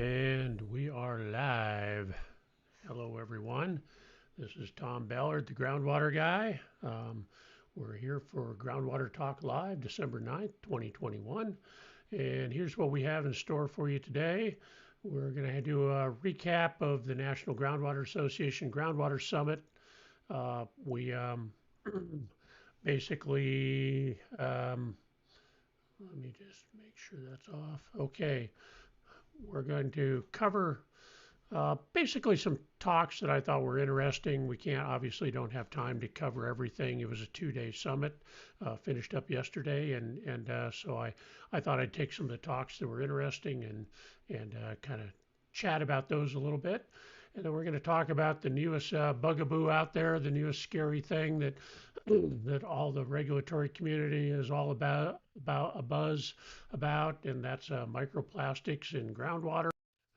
And we are live. Hello, everyone. This is Tom Ballard, the groundwater guy. We're here for Groundwater Talk Live, December 9th, 2021. And here's what we have in store for you today. We're going to do a recap of the National Groundwater Association Groundwater Summit. We basically, let me just make sure that's off. Okay. We're going to cover basically some talks that I thought were interesting. We obviously don't have time to cover everything. It was a 2-day summit, finished up yesterday, and so I thought I'd take some of the talks that were interesting and kind of chat about those a little bit. And then we're going to talk about the newest bugaboo out there, the newest scary thing that that all the regulatory community is all about a buzz about, and that's microplastics in groundwater.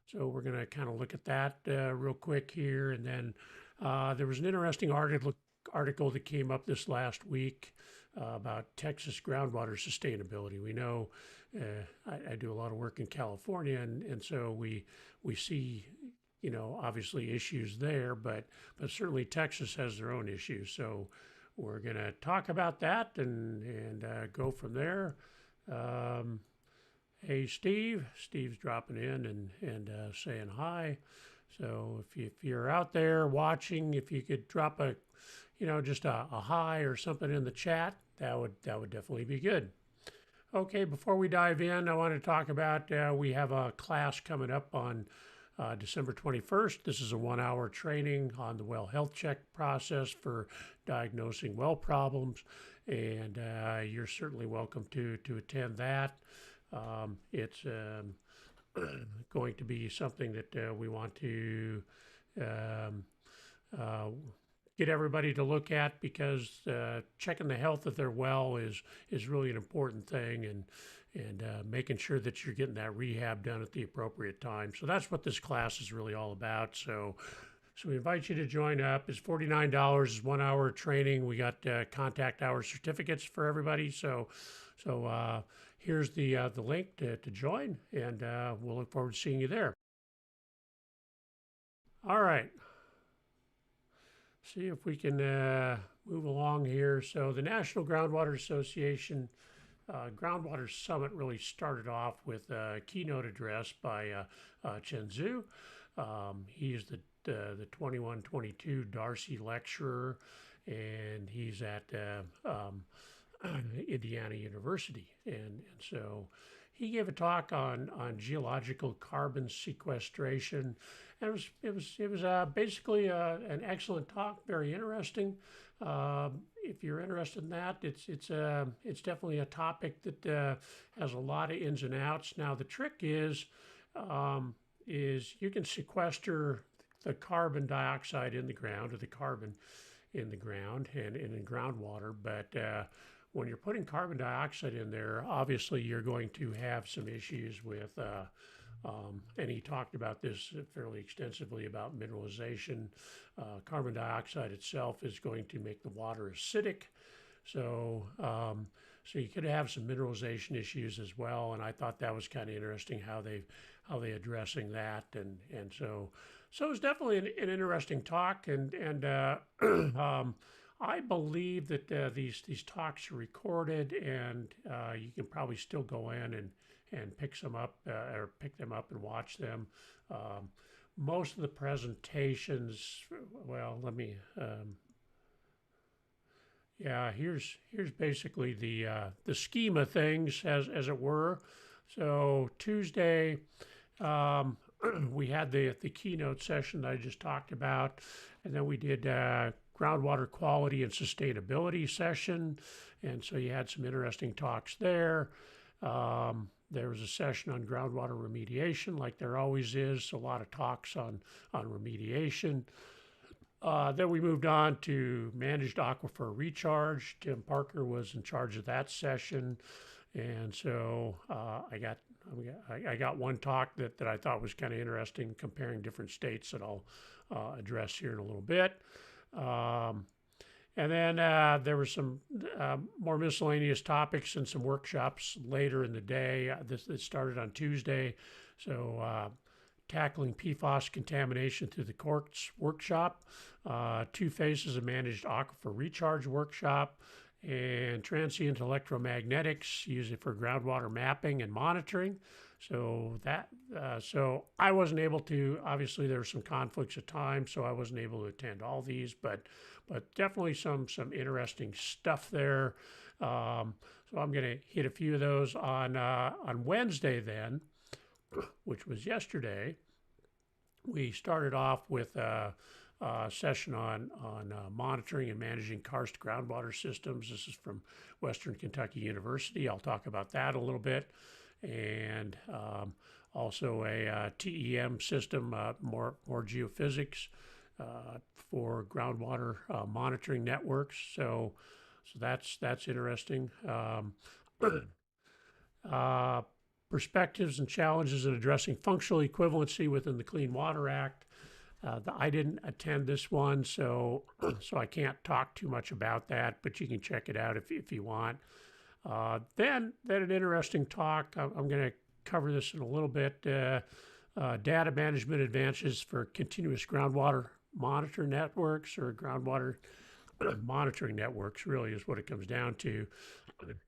So we're going to kind of look at that real quick here, and then there was an interesting article that came up this last week about Texas groundwater sustainability. We know I do a lot of work in California, and so we see obviously issues there, but certainly Texas has their own issues. So we're going to talk about that and go from there. Hey, Steve's dropping in and saying hi. So if you're out there watching, if you could drop just a hi or something in the chat, that would definitely be good. Okay, before we dive in, I want to talk about we have a class coming up on December 21st. This is a 1-hour training on the well health check process for diagnosing well problems, and you're certainly welcome to attend that. It's going to be something that we want to get everybody to look at, because checking the health of their well is really an important thing, and making sure that you're getting that rehab done at the appropriate time. So that's what this class is really all about. So we invite you to join up. It's $49. It's 1-hour training. We got contact hour certificates for everybody. So here's the link to join, and we'll look forward to seeing you there. All right. See if we can move along here. So the National Groundwater Association Groundwater Summit really started off with a keynote address by Chen Zhu. He's the 2122 Darcy Lecturer, and he's at Indiana University, and so he gave a talk on geological carbon sequestration, and it was basically an excellent talk, very interesting. If you're interested in that, it's definitely a topic that has a lot of ins and outs. Now the trick is you can sequester the carbon dioxide in the ground, or the carbon in the ground and in groundwater, but when you're putting carbon dioxide in there, obviously you're going to have some issues with, and he talked about this fairly extensively about mineralization. Carbon dioxide itself is going to make the water acidic. So you could have some mineralization issues as well. And I thought that was kind of interesting how they addressing that. And so it's definitely an interesting talk. And I believe that these talks are recorded, and you can probably still go in and pick them up and watch them. Most of the presentations, well, let me, here's basically the scheme of things as it were. So Tuesday, we had the keynote session that I just talked about, and then we did groundwater quality and sustainability session, and so you had some interesting talks there. There was a session on groundwater remediation, like there always is, a lot of talks on remediation. Then we moved on to managed aquifer recharge. Tim Parker was in charge of that session, and so I got one talk that I thought was kind of interesting, comparing different states, that I'll address here in a little bit. And then there were some more miscellaneous topics and some workshops later in the day. This started on Tuesday. So tackling PFAS contamination through the Courts workshop, 2 phases of managed aquifer recharge workshop, and transient electromagnetics, used for groundwater mapping and monitoring. So so I wasn't able to. Obviously, there were some conflicts of time, so I wasn't able to attend all these, but definitely some interesting stuff there. So I'm going to hit a few of those on Wednesday then, which was yesterday. We started off with a session on monitoring and managing karst groundwater systems. This is from Western Kentucky University. I'll talk about that a little bit, and also a TEM system, more geophysics for groundwater monitoring networks. So that's interesting. Perspectives and challenges in addressing functional equivalency within the Clean Water Act. I didn't attend this one, so I can't talk too much about that, but you can check it out if you want. Then an interesting talk. I'm going to cover this in a little bit. Data management advances for continuous groundwater monitor networks, or groundwater monitoring networks, really is what it comes down to.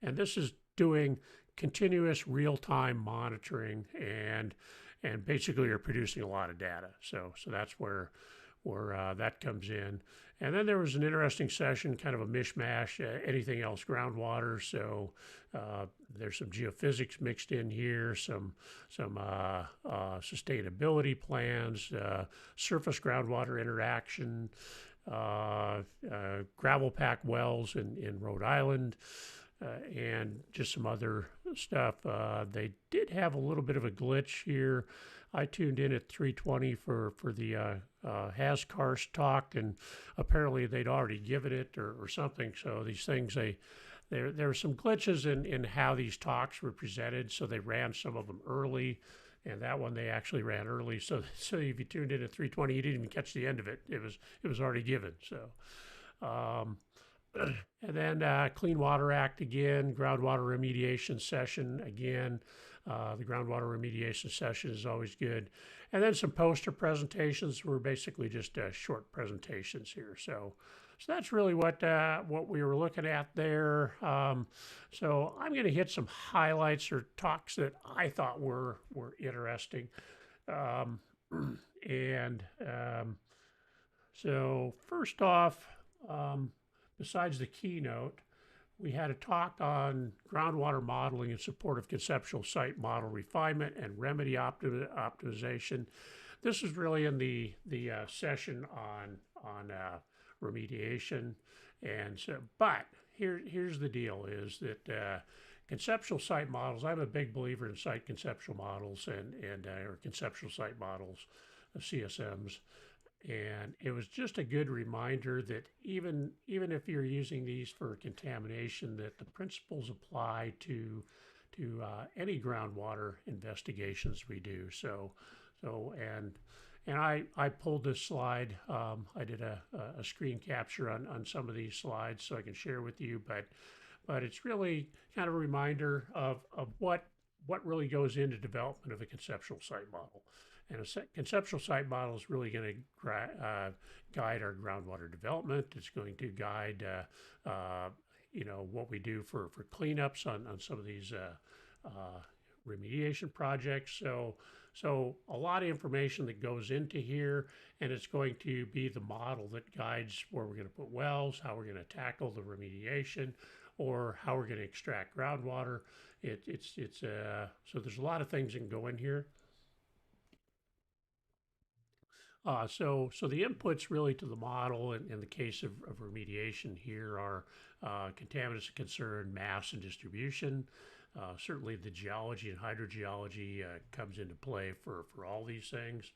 And this is doing continuous real-time monitoring, and basically you're producing a lot of data. So that's where that comes in. And then there was an interesting session, kind of a mishmash, anything else groundwater. So there's some geophysics mixed in here, some sustainability plans, surface groundwater interaction, gravel pack wells in Rhode Island, and just some other stuff. They did have a little bit of a glitch here. I tuned in at 3:20 for the HasKarst talk, and apparently they'd already given it or something. So these things, there were some glitches in how these talks were presented. So they ran some of them early, and that one they actually ran early. So if you tuned in at 3:20, you didn't even catch the end of it. It was already given. So. And then Clean Water Act again, groundwater remediation session again. The groundwater remediation session is always good. And then some poster presentations were basically just short presentations here. So that's really what we were looking at there. So I'm going to hit some highlights or talks that I thought were interesting. So first off, besides the keynote, we had a talk on groundwater modeling in support of conceptual site model refinement and remedy optimization. This is really in the session on remediation, and so. But here's the deal: is that conceptual site models. I'm a big believer in site conceptual models and or conceptual site models, CSMs. And it was just a good reminder that even if you're using these for contamination, that the principles apply to any groundwater investigations we do. And I pulled this slide. I did a screen capture on some of these slides so I can share with you. But it's really kind of a reminder of what really goes into development of a conceptual site model. And a conceptual site model is really going to guide our groundwater development. It's going to guide, what we do for cleanups on some of these remediation projects. So a lot of information that goes into here, and it's going to be the model that guides where we're going to put wells, how we're going to tackle the remediation, or how we're going to extract groundwater. So there's a lot of things that can go in here. So the inputs really to the model in the case of remediation here are contaminants of concern, mass, and distribution. Certainly the geology and hydrogeology comes into play for all these things.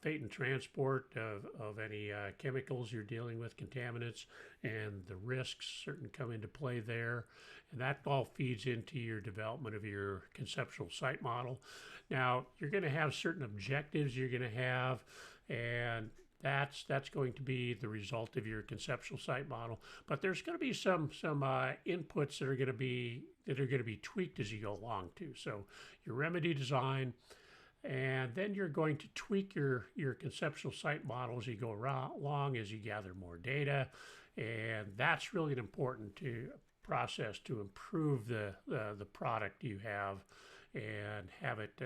Fate and transport of any chemicals you're dealing with, contaminants, and the risks certainly come into play there. And that all feeds into your development of your conceptual site model. Now, you're going to have certain objectives you're going to have, and that's going to be the result of your conceptual site model. But there's going to be some inputs that are going to be tweaked as you go along too. So your remedy design, And then you're going to tweak your conceptual site models as you go along, as you gather more data. And that's really an important process to improve the product you have and have it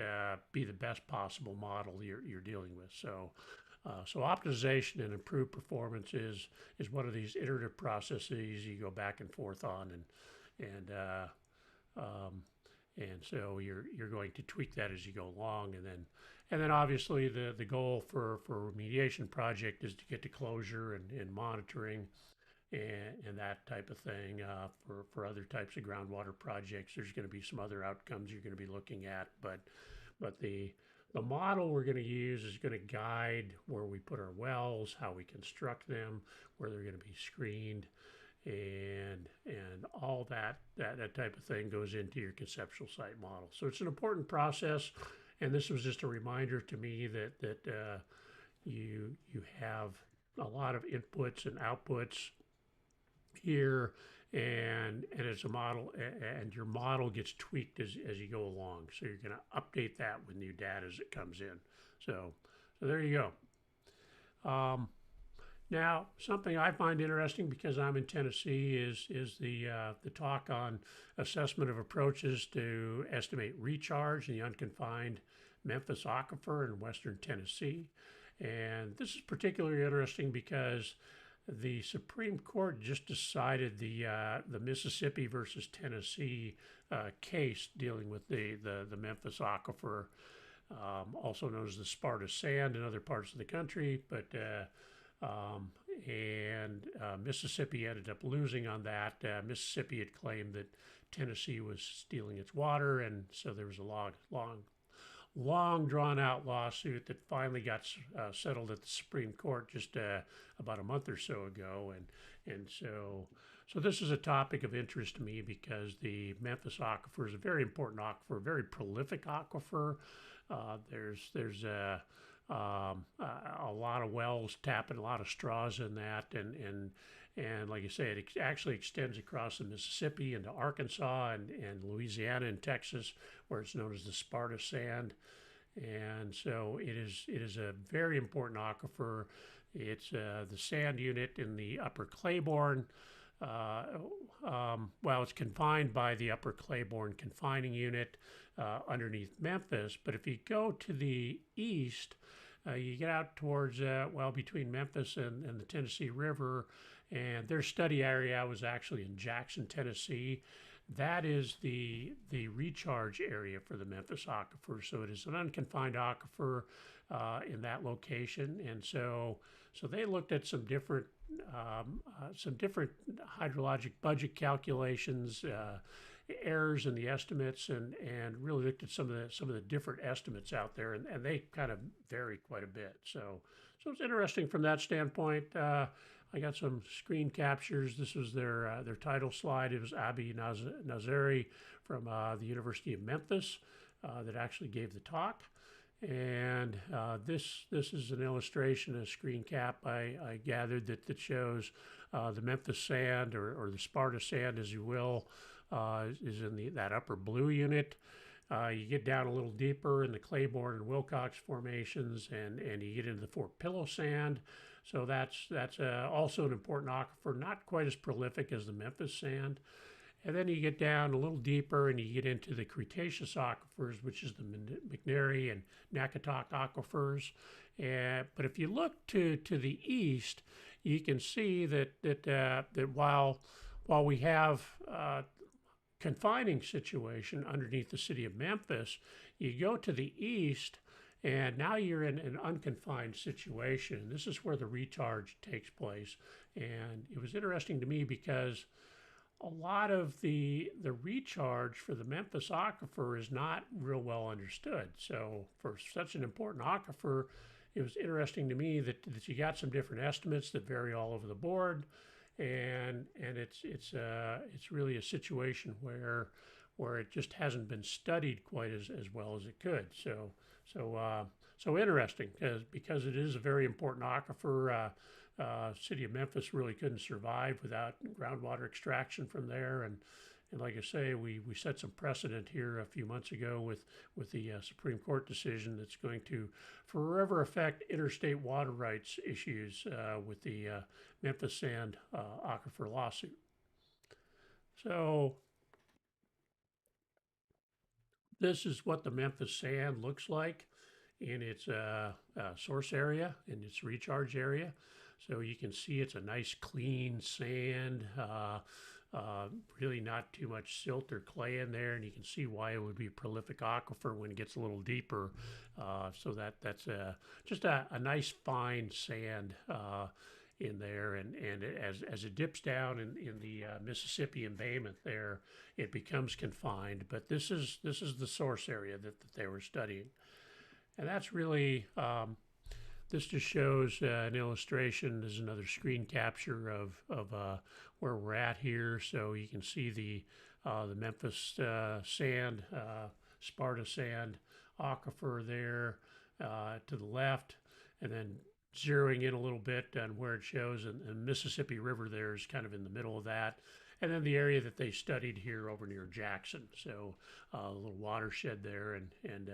be the best possible model you're dealing with. So optimization and improved performance is one of these iterative processes you go back and forth on, and so you're going to tweak that as you go along, and then obviously the goal for a remediation project is to get to closure and monitoring and that type of thing. For other types of groundwater projects, there's going to be some other outcomes you're going to be looking at, but the model we're going to use is going to guide where we put our wells, how we construct them, where they're going to be screened, and all that type of thing goes into your conceptual site model. So it's an important process, and this was just a reminder to me that you have a lot of inputs and outputs here, and it's a model, and your model gets tweaked as you go along. So you're going to update that with new data as it comes in. So there you go. Now, something I find interesting because I'm in Tennessee is the talk on assessment of approaches to estimate recharge in the unconfined Memphis Aquifer in western Tennessee. And this is particularly interesting because the Supreme Court just decided the Mississippi versus Tennessee case dealing with the Memphis Aquifer, also known as the Sparta Sand in other parts of the country, but Mississippi ended up losing on that. Mississippi had claimed that Tennessee was stealing its water, and so there was a long drawn-out lawsuit that finally got settled at the Supreme Court just about a month or so ago, and so this is a topic of interest to me because the Memphis Aquifer is a very important aquifer, a very prolific aquifer. There's a lot of wells tapping, a lot of straws in that, and like I say, it actually extends across the Mississippi into Arkansas and Louisiana and Texas, where it's known as the Sparta Sand. And so it is a very important aquifer. It's the sand unit in the Upper Claiborne. It's confined by the Upper Claiborne confining unit underneath Memphis. But if you go to the east, you get out towards, between Memphis and the Tennessee River, and their study area was actually in Jackson, Tennessee. That is the recharge area for the Memphis Aquifer. So it is an unconfined aquifer in that location, and so they looked at some different hydrologic budget calculations, errors in the estimates, and really looked at some of the different estimates out there, and they kind of vary quite a bit. So it's interesting from that standpoint. I got some screen captures. This was their title slide. It was Abi Nazari from the University of Memphis that actually gave the talk. And this is an illustration, a screen cap I gathered that shows the Memphis Sand or the Sparta Sand, as you will, is in that upper blue unit. You get down a little deeper in the Claiborne and Wilcox formations, and you get into the Fort Pillow Sand. So that's also an important aquifer, not quite as prolific as the Memphis Sand. And then you get down a little deeper and you get into the Cretaceous aquifers, which is the McNary and Nakitok aquifers. But if you look to the east, you can see that while we have confining situation underneath the city of Memphis, you go to the east, and now you're in an unconfined situation. This is where the recharge takes place. And it was interesting to me because a lot of the recharge for the Memphis Aquifer is not real well understood. So for such an important aquifer, it was interesting to me that you got some different estimates that vary all over the board. And it's really a situation where it just hasn't been studied quite as well as it could. So interesting because it is a very important aquifer. City of Memphis really couldn't survive without groundwater extraction from there, like I say, we set some precedent here a few months ago with the Supreme Court decision that's going to forever affect interstate water rights issues with the Memphis Sand Aquifer lawsuit. So this is what the Memphis Sand looks like in its source area, in its recharge area. So you can see it's a nice clean sand, really not too much silt or clay in there, and you can see why it would be a prolific aquifer when it gets a little deeper. So that's just a nice fine sand in there, and as it dips down in the Mississippi embayment there, it becomes confined. But this is the source area that they were studying, and that's really this just shows an illustration. There's another screen capture of where we're at here, so you can see the Memphis Sand, Sparta Sand aquifer there to the left, and then zeroing in a little bit on where it shows, and Mississippi River there is kind of in the middle of that. And then the area that they studied here over near Jackson, so a little watershed there, and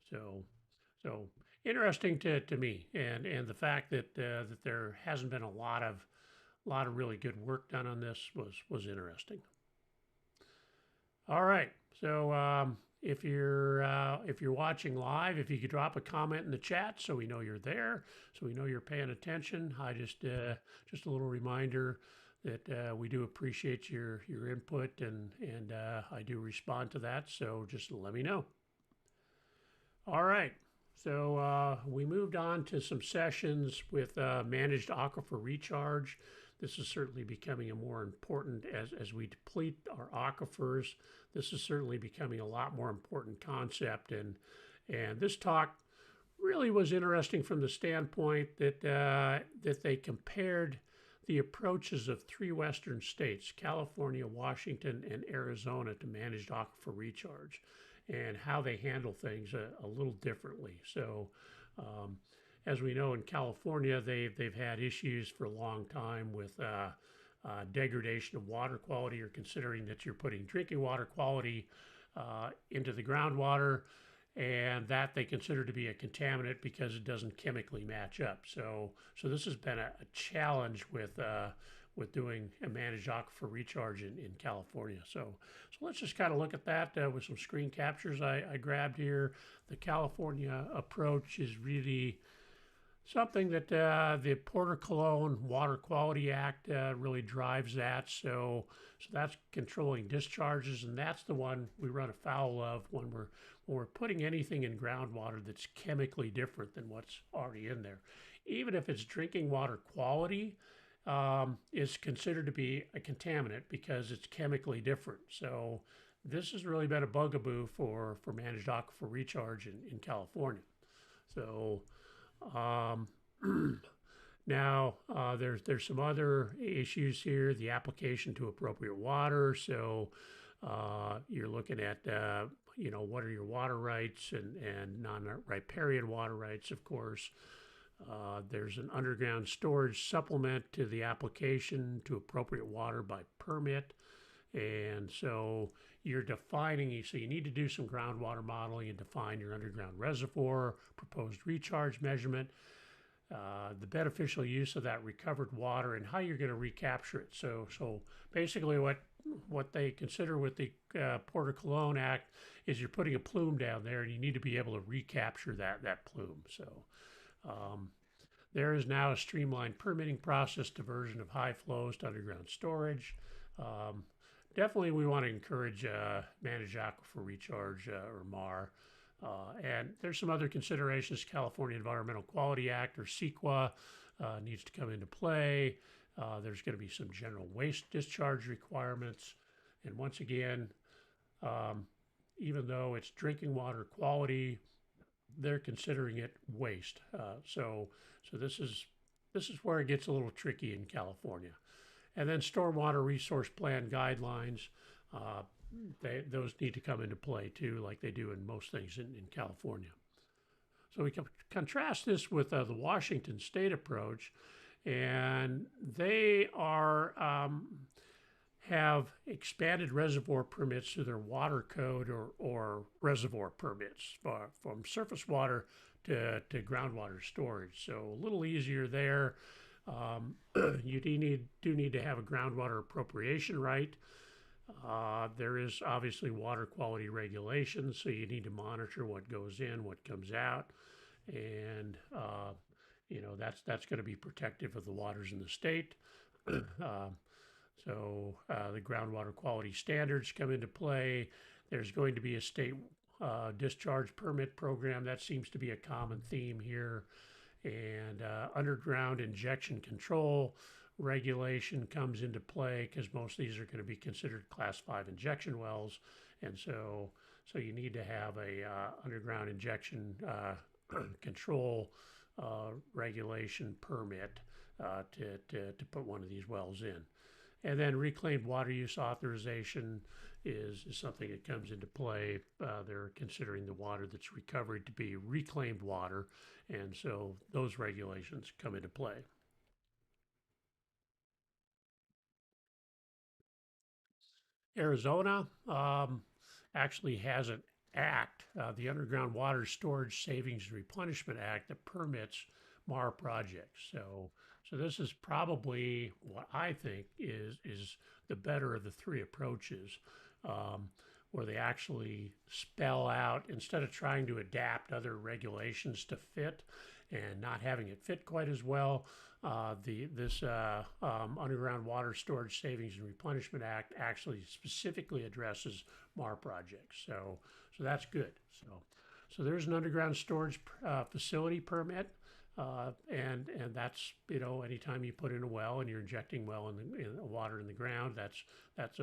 so interesting to me, and the fact that that there hasn't been a lot of really good work done on this was interesting. All right, so if you're watching live, if you could drop a comment in the chat so we know you're there, so we know you're paying attention. I just a little reminder that we do appreciate your input, and I do respond to that. So just let me know. All right. So we moved on to some sessions with managed aquifer recharge. This is certainly becoming a more important as we deplete our aquifers. This is certainly becoming a lot more important concept, and this talk really was interesting from the standpoint that that they compared the approaches of 3 western states, California, Washington, and Arizona, to managed aquifer recharge, and how they handle things a little differently. So as we know, in California, they've had issues for a long time with degradation of water quality, or considering that you're putting drinking water quality into the groundwater, and that they consider to be a contaminant because it doesn't chemically match up. So this has been a challenge with doing a managed aquifer recharge in California. So let's just kind of look at that with some screen captures I grabbed here. The California approach is really something that the Porter-Cologne Water Quality Act really drives that. So that's controlling discharges, and that's the one we run afoul of when we're putting anything in groundwater that's chemically different than what's already in there. Even if it's drinking water quality, is considered to be a contaminant because it's chemically different. So this has really been a bugaboo for managed aquifer recharge in California. So now there's some other issues here. The application to appropriate water. So you're looking at what are your water rights and non-riparian water rights, of course. There's an underground storage supplement to the application to appropriate water by permit. And so you're defining, so you need to do some groundwater modeling and define your underground reservoir, proposed recharge measurement, the beneficial use of that recovered water, and how you're going to recapture it. So basically what they consider with the Porter-Cologne Act is you're putting a plume down there, and you need to be able to recapture that plume. So there is now a streamlined permitting process, diversion of high flows to underground storage. Definitely we want to encourage managed aquifer recharge, or MAR. And there's some other considerations. California Environmental Quality Act, or CEQA, needs to come into play. There's going to be some general waste discharge requirements. And once again, even though it's drinking water quality, they're considering it waste. So this is where it gets a little tricky in California. And then stormwater resource plan guidelines, those need to come into play too, like they do in most things in California. So we can contrast this with the Washington state approach, and they are have expanded reservoir permits to their water code or reservoir permits from surface water to groundwater storage. So a little easier there. You do need to have a groundwater appropriation right. There is obviously water quality regulations, so you need to monitor what goes in, what comes out, and that's going to be protective of the waters in the state. The groundwater quality standards come into play. There's going to be a state discharge permit program. That seems to be a common theme here. And underground injection control regulation comes into play because most of these are going to be considered class 5 injection wells. And so you need to have a underground injection control regulation permit to put one of these wells in. And then reclaimed water use authorization is something that comes into play. They're considering the water that's recovered to be reclaimed water, and so those regulations come into play. Arizona actually has an act, the Underground Water Storage Savings and Replenishment Act, that permits MAR projects. So this is probably what I think is the better of the three approaches, where they actually spell out, instead of trying to adapt other regulations to fit and not having it fit quite as well, this Underground Water Storage Savings and Replenishment Act actually specifically addresses MAR projects. So that's good. So there's an underground storage facility permit. And that's, anytime you put in a well and you're injecting well in the water in the ground, that's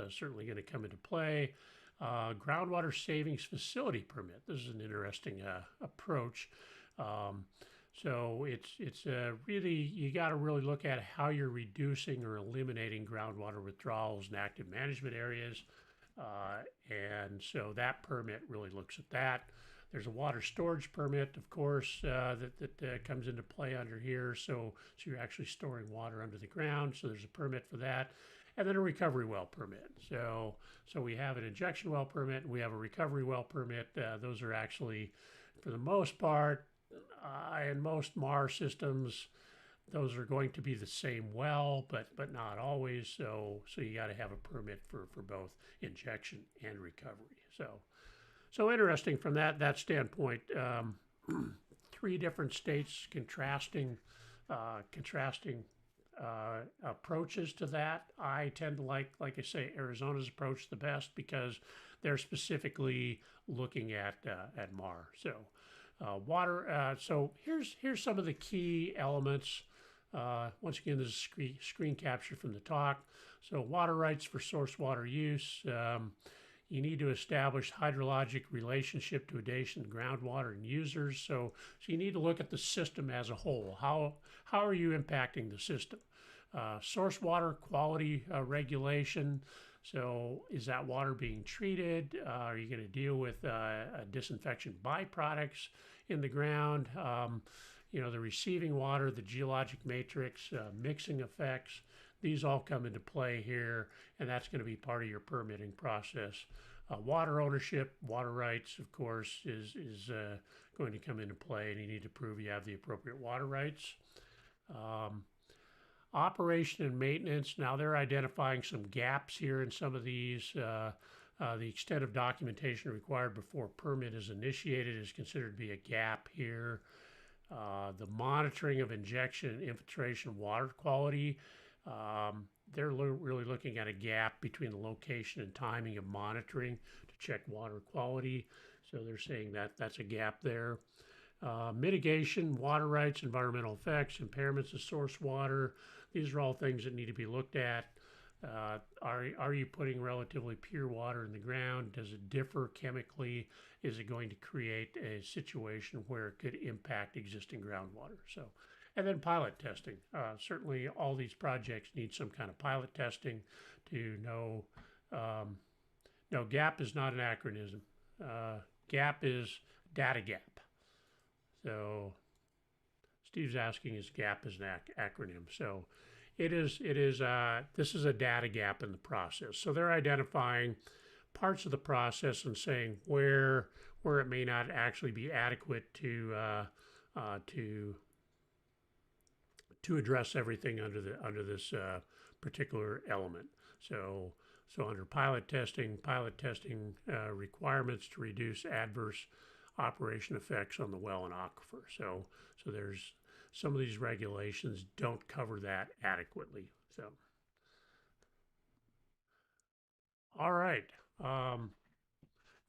certainly going to come into play. Groundwater savings facility permit. This is an interesting approach. So it's really, you got to really look at how you're reducing or eliminating groundwater withdrawals in active management areas. And so that permit really looks at that. There's a water storage permit, of course, that comes into play under here. So you're actually storing water under the ground. So there's a permit for that. And then a recovery well permit. So we have an injection well permit and we have a recovery well permit. Those are actually, for the most part, in most MAR systems, those are going to be the same well, but not always. So you got to have a permit for both injection and recovery. So interesting from that standpoint. Three different states contrasting approaches to that. I tend to like I say, Arizona's approach the best because they're specifically looking at MAR. So water. So here's some of the key elements. Once again, this is screen capture from the talk. So water rights for source water use. You need to establish hydrologic relationship to adjacent groundwater and users. So you need to look at the system as a whole. How are you impacting the system? Source water quality regulation. So is that water being treated? Are you going to deal with disinfection byproducts in the ground? The receiving water, the geologic matrix, mixing effects. These all come into play here, and that's going to be part of your permitting process. Water ownership, water rights, of course, is going to come into play, and you need to prove you have the appropriate water rights. Operation and maintenance. Now they're identifying some gaps here in some of these. The extent of documentation required before permit is initiated is considered to be a gap here. The monitoring of injection and infiltration water quality. They're really looking at a gap between the location and timing of monitoring to check water quality. So they're saying that that's a gap there. Mitigation, water rights, environmental effects, impairments of source water. These are all things that need to be looked at. Are you putting relatively pure water in the ground? Does it differ chemically? Is it going to create a situation where it could impact existing groundwater? And then pilot testing. Certainly all these projects need some kind of pilot testing to know. No, GAP is not an acronym. GAP is data gap. So Steve's asking is GAP is an acronym. So This is a data gap in the process. So they're identifying parts of the process and saying where it may not actually be adequate to address everything under this particular element. So under pilot testing requirements to reduce adverse operation effects on the well and aquifer. So there's some of these regulations don't cover that adequately. So, all right.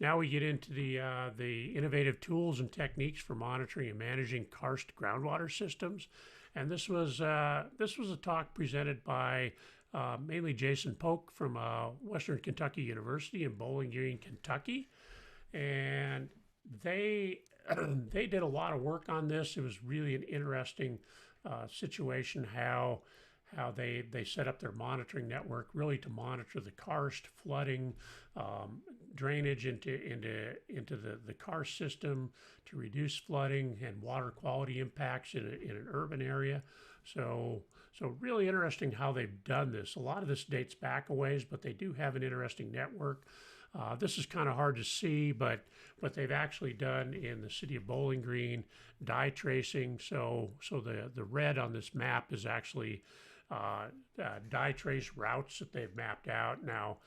Now we get into the innovative tools and techniques for monitoring and managing karst groundwater systems, and this was a talk presented by mainly Jason Polk from Western Kentucky University in Bowling Green, Kentucky, and they they did a lot of work on this. It was really an interesting situation how they set up their monitoring network really to monitor the karst flooding, drainage into the karst system to reduce flooding and water quality impacts in an urban area. So really interesting how they've done this. A lot of this dates back a ways, but they do have an interesting network. This is kind of hard to see, but they've actually done in the city of Bowling Green dye tracing. So the red on this map is actually dye trace routes that they've mapped out. Now,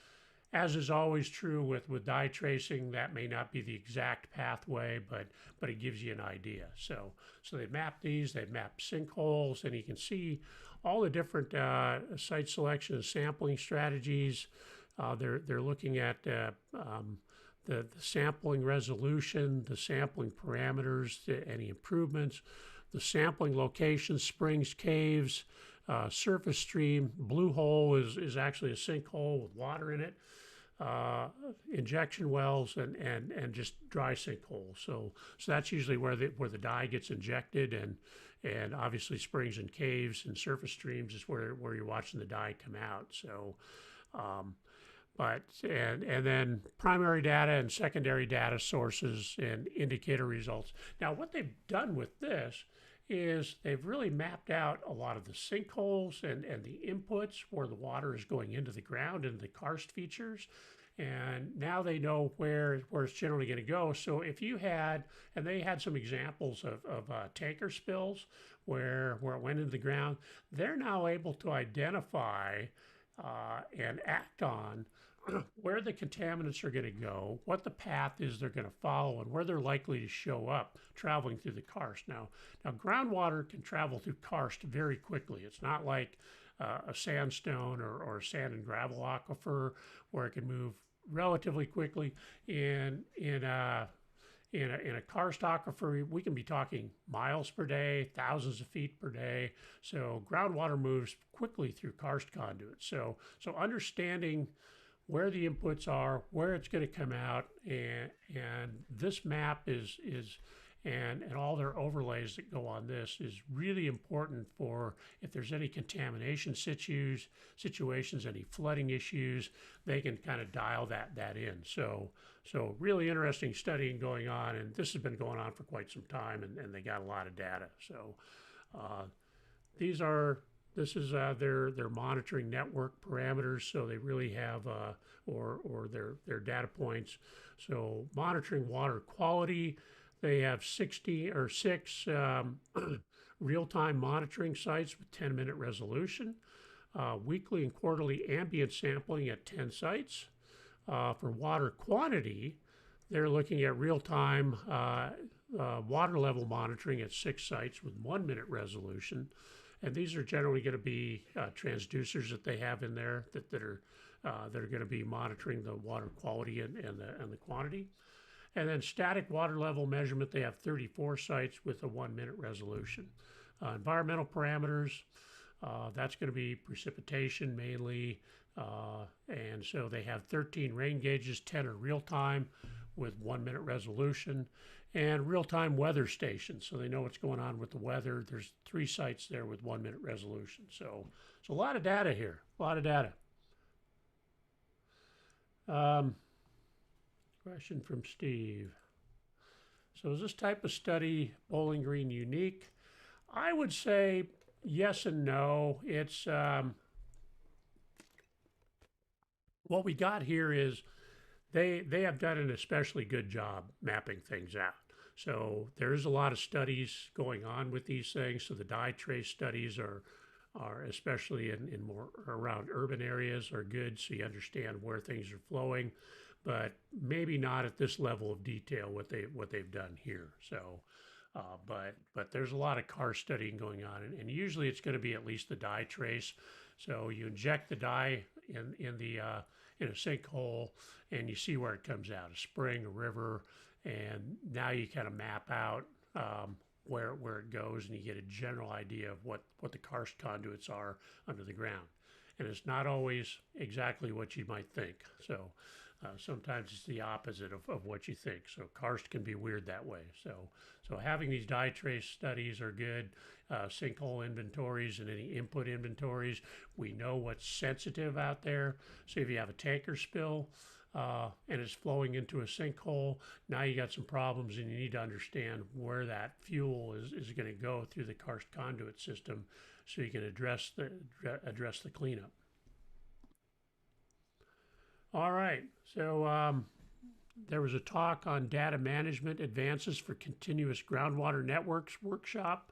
as is always true with dye tracing, that may not be the exact pathway, but it gives you an idea. So they've mapped these, they've mapped sinkholes, and you can see all the different site selection and sampling strategies. They're looking at the sampling resolution, the sampling parameters, any improvements, the sampling locations, springs, caves, surface stream. Blue hole is actually a sinkhole with water in it, injection wells, and just dry sinkholes. So that's usually where the dye gets injected, and obviously springs and caves and surface streams is where you're watching the dye come out. So and then primary data and secondary data sources and indicator results. Now, what they've done with this is they've really mapped out a lot of the sinkholes and the inputs where the water is going into the ground and the karst features. And now they know where it's generally going to go. So if you had, and they had some examples of tanker spills where it went into the ground, they're now able to identify and act on where the contaminants are going to go, what the path is they're going to follow, and where they're likely to show up traveling through the karst. Now groundwater can travel through karst very quickly. It's not like a sandstone or a sand and gravel aquifer where it can move relatively quickly. In a karst aquifer, we can be talking miles per day, thousands of feet per day. So groundwater moves quickly through karst conduits. So understanding where the inputs are, where it's going to come out, and this map and all their overlays that go on this is really important for if there's any contamination situations, any flooding issues, they can kind of dial that in. So really interesting studying going on, and this has been going on for quite some time, and they got a lot of data. So this is their monitoring network parameters. So they really have or their data points. So monitoring water quality, they have 6 real-time monitoring sites with 10-minute resolution, weekly and quarterly ambient sampling at 10 sites. For water quantity, they're looking at real-time water level monitoring at 6 sites with 1-minute resolution. And these are generally going to be transducers that they have in there that are going to be monitoring the water quality and the quantity. And then static water level measurement, they have 34 sites with a 1-minute resolution. Environmental parameters, that's going to be precipitation mainly. And so they have 13 rain gauges, 10 are real time with 1-minute resolution, and real-time weather stations. So they know what's going on with the weather. There's 3 sites there with 1-minute resolution. So a lot of data here, a lot of data. Question from Steve. So is this type of study, Bowling Green, unique? I would say Yes and no. It's what we got here is they have done an especially good job mapping things out. So there's a lot of studies going on with these things. So the dye trace studies are especially in more around urban areas are good, so you understand where things are flowing, but maybe not at this level of detail what they've done here. So. But there's a lot of car studying going on, and usually it's going to be at least the dye trace. So you inject the dye in a sinkhole, and you see where it comes out, a spring, a river, and now you kind of map out where it goes, and you get a general idea of what the karst conduits are under the ground. And it's not always exactly what you might think. So sometimes it's the opposite of what you think. So karst can be weird that way. So having these dye trace studies are good. Sinkhole inventories and any input inventories. We know what's sensitive out there. So if you have a tanker spill and it's flowing into a sinkhole, now you got some problems and you need to understand where that fuel is going to go through the karst conduit system so you can address the cleanup. All right, so there was a talk on data management advances for continuous groundwater networks workshop.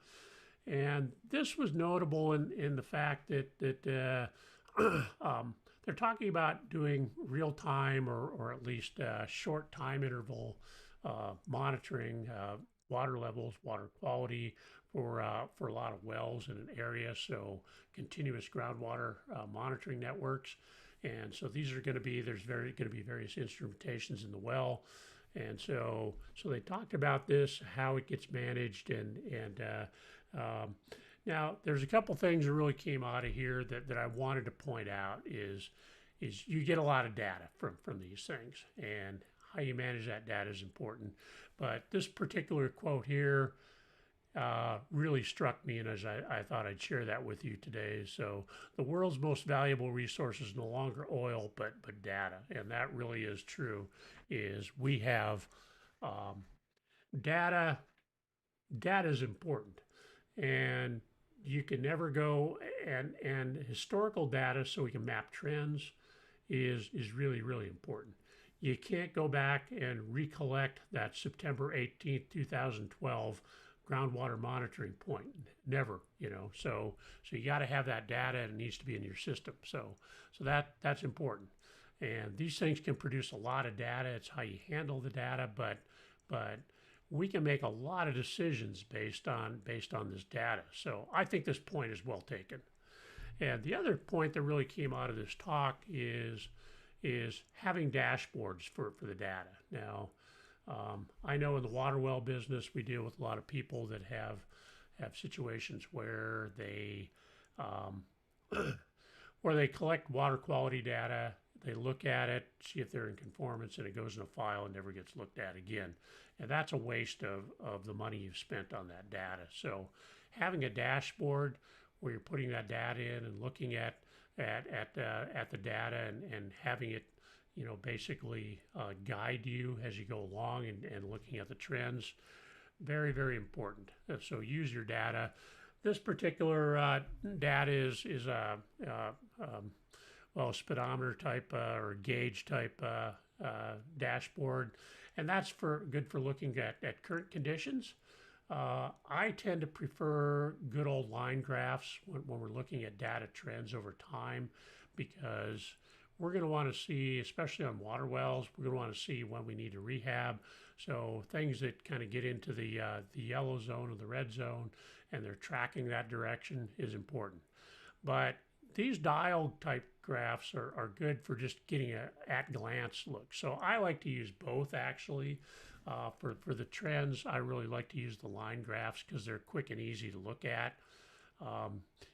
And this was notable in the fact that they're talking about doing real time or at least short time interval monitoring water levels, water quality for a lot of wells in an area. So continuous groundwater monitoring networks. And so these are going to be going to be various instrumentations in the well. And so they talked about this, how it gets managed, and now there's a couple things that really came out of here that I wanted to point out is you get a lot of data from these things, and how you manage that data is important. But this particular quote here really struck me, and as I thought I'd share that with you today. So the world's most valuable resource is no longer oil, but data, and that really is true. Is we have data. Data is important, and you can never go and historical data so we can map trends is really important. You can't go back and recollect that September 18th, 2012 groundwater monitoring point. Never, So you got to have that data, and it needs to be in your system. So that's important. And these things can produce a lot of data. It's how you handle the data, but we can make a lot of decisions based on this data. So I think this point is well taken. And the other point that really came out of this talk is having dashboards for the data. Now, I know in the water well business, we deal with a lot of people that have situations where they collect water quality data, they look at it, see if they're in conformance, and it goes in a file and never gets looked at again. And that's a waste of the money you've spent on that data. So having a dashboard where you're putting that data in and looking at the data and having it basically guide you as you go along and looking at the trends. Very, very important. So use your data. This particular data is a speedometer type or gauge type dashboard, and that's good for looking at current conditions. I tend to prefer good old line graphs when we're looking at data trends over time, because we're going to want to see, especially on water wells, we're going to want to see when we need to rehab. So things that kind of get into the yellow zone or the red zone, and they're tracking that direction is important. But these dial type graphs are good for just getting a at glance look. So I like to use both actually. For the trends, I really like to use the line graphs because they're quick and easy to look at.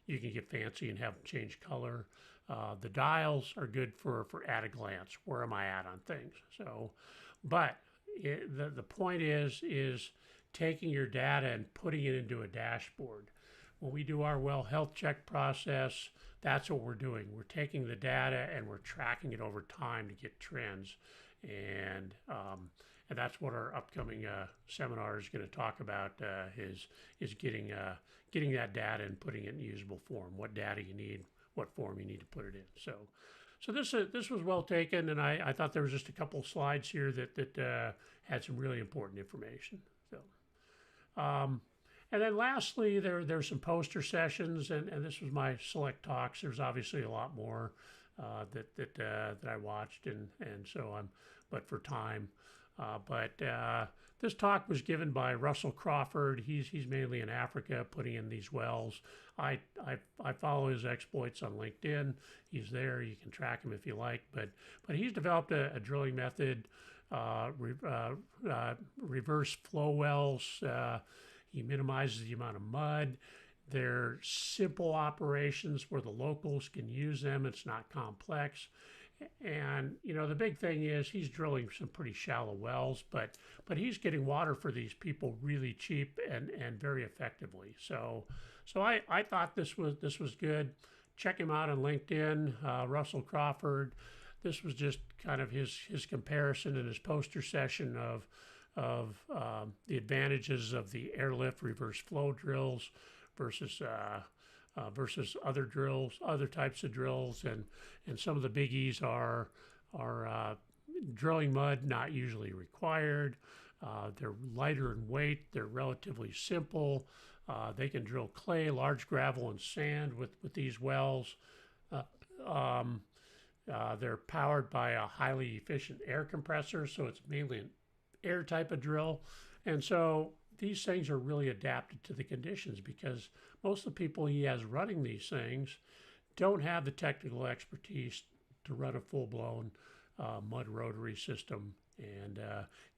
You can get fancy and have them change color. The dials are good for at a glance. Where am I at on things? So, but the point is taking your data and putting it into a dashboard. When we do our well health check process, that's what we're doing. We're taking the data and we're tracking it over time to get trends, and and that's what our upcoming seminar is going to talk about. Is getting that data and putting it in usable form. What data you need, what form you need to put it in. So this was well taken, and I thought there was just a couple slides here that had some really important information. So. And then lastly, there's some poster sessions, and this was my select talks. There's obviously a lot more that I watched, and so but for time. This talk was given by Russell Crawford. He's mainly in Africa, putting in these wells. I follow his exploits on LinkedIn. He's there. You can track him if you like. But he's developed a drilling method, reverse flow wells. He minimizes the amount of mud. They're simple operations where the locals can use them. It's not complex. And, the big thing is he's drilling some pretty shallow wells, but he's getting water for these people really cheap and very effectively. So I thought this was good. Check him out on LinkedIn, Russell Crawford. This was just kind of his comparison in his poster session of the advantages of the airlift reverse flow drills versus other drills, other types of drills, and some of the biggies are drilling mud not usually required. They're lighter in weight. They're relatively simple. They can drill clay, large gravel, and sand with these wells. They're powered by a highly efficient air compressor, so it's mainly an air type of drill. And so these things are really adapted to the conditions because most of the people he has running these things don't have the technical expertise to run a full-blown mud rotary system. And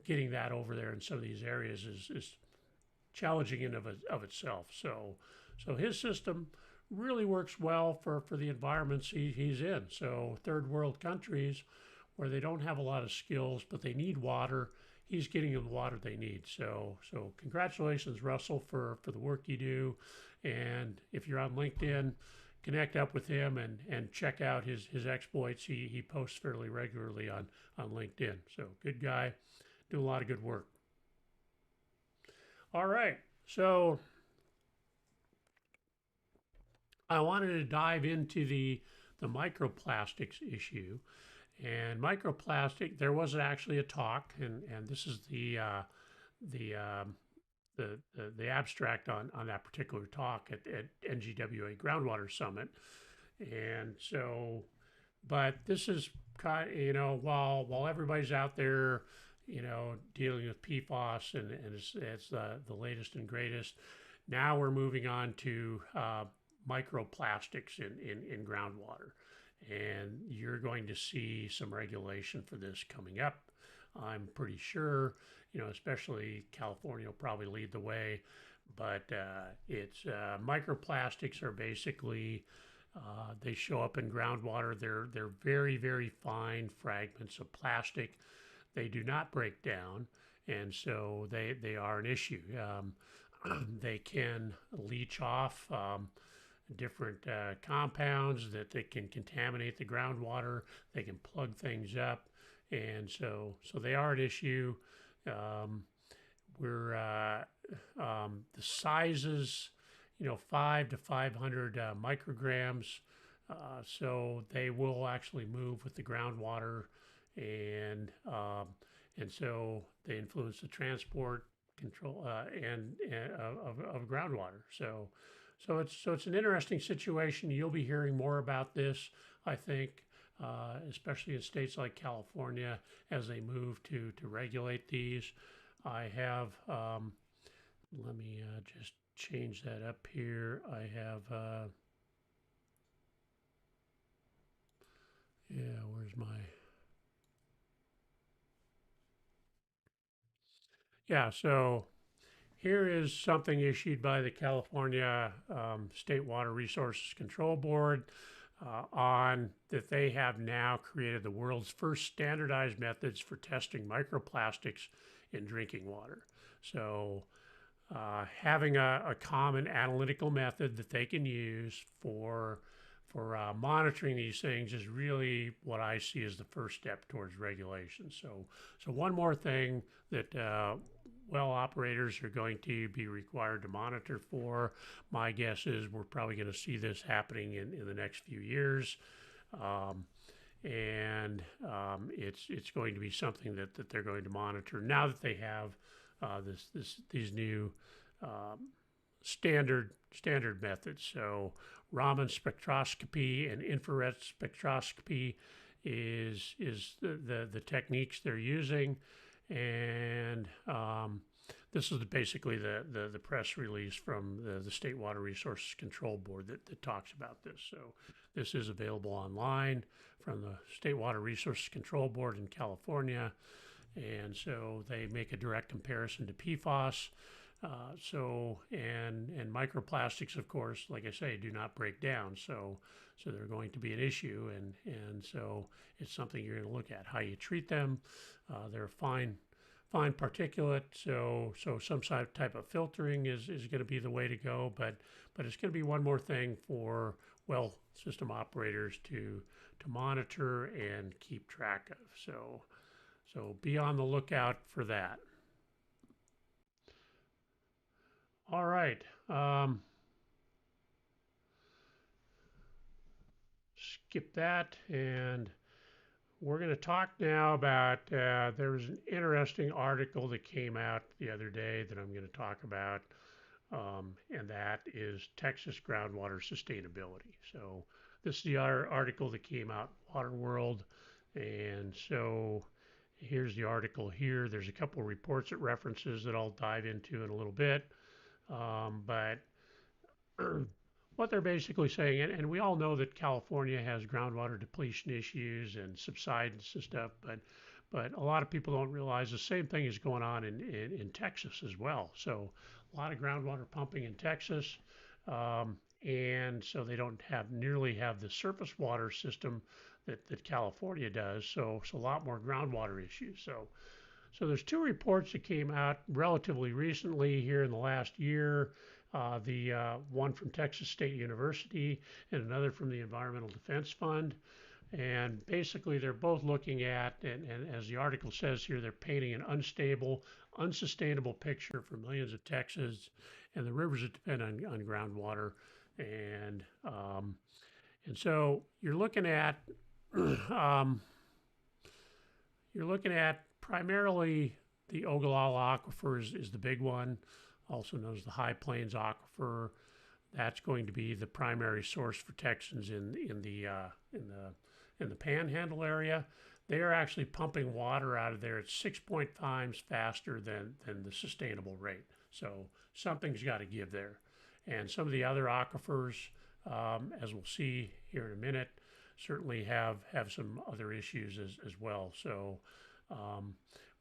getting that over there in some of these areas is challenging in of itself. So his system really works well for the environments he's in. So third world countries where they don't have a lot of skills, but they need water, he's getting them the water they need. So congratulations, Russell, for the work you do. And if you're on LinkedIn, connect up with him and check out his exploits. He posts fairly regularly on LinkedIn. So good guy, doing a lot of good work. All right, so I wanted to dive into the microplastics issue. And microplastic, there was actually a talk, and this is the abstract on that particular talk at NGWA Groundwater Summit. And so, but this is kind of, while everybody's out there, dealing with PFAS and it's the latest and greatest, now we're moving on to microplastics in groundwater. And you're going to see some regulation for this coming up. I'm pretty sure, especially California will probably lead the way. But it's microplastics are basically, they show up in groundwater. They're very, very fine fragments of plastic. They do not break down, and so they are an issue. They can leach off different compounds that they can contaminate the groundwater. They can plug things up, and so they are an issue. The sizes, 5 to 500 micrograms. So they will actually move with the groundwater, and so they influence the transport control of groundwater. So it's an interesting situation. You'll be hearing more about this, I think, especially in states like California as they move to regulate these. I have, let me just change that up here. I have, where's my, so here is something issued by the California State Water Resources Control Board on that they have now created the world's first standardized methods for testing microplastics in drinking water. So having a common analytical method that they can use for monitoring these things is really what I see as the first step towards regulation. So one more thing that well operators are going to be required to monitor for. My guess is we're probably going to see this happening in the next few years. It's going to be something that they're going to monitor now that they have these new standard methods. So Raman spectroscopy and infrared spectroscopy is the techniques they're using, and this is basically the press release from the State Water Resources Control Board that talks about this. So this is available online from the State Water Resources Control Board in California, and so they make a direct comparison to PFAS. And microplastics, of course, like I say, do not break down. So they're going to be an issue, and so it's something you're going to look at how you treat them. They're fine particulate, so some type of filtering is going to be the way to go. But it's going to be one more thing for well system operators to monitor and keep track of. So be on the lookout for that. All right. Skip that, and we're going to talk now about, there was an interesting article that came out the other day that I'm going to talk about, and that is Texas groundwater sustainability. So this is the article that came out in Water World, and so here's the article here. There's a couple of reports it references that I'll dive into in a little bit. But what they're basically saying, and we all know that California has groundwater depletion issues and subsidence and stuff, but a lot of people don't realize the same thing is going on in Texas as well. So a lot of groundwater pumping in Texas, and so they don't nearly have the surface water system that California does. So a lot more groundwater issues. So there's two reports that came out relatively recently here in the last year. One from Texas State University and another from the Environmental Defense Fund. And basically they're both looking at, and as the article says here, they're painting an unstable, unsustainable picture for millions of Texans and the rivers that depend on groundwater. And so you're looking at primarily the Ogallala Aquifer is the big one, also known as the High Plains Aquifer. That's going to be the primary source for Texans in the Panhandle area. They are actually pumping water out of there at 6.5 times faster than the sustainable rate. So something's got to give there. And some of the other aquifers, as we'll see here in a minute, certainly have some other issues as well. So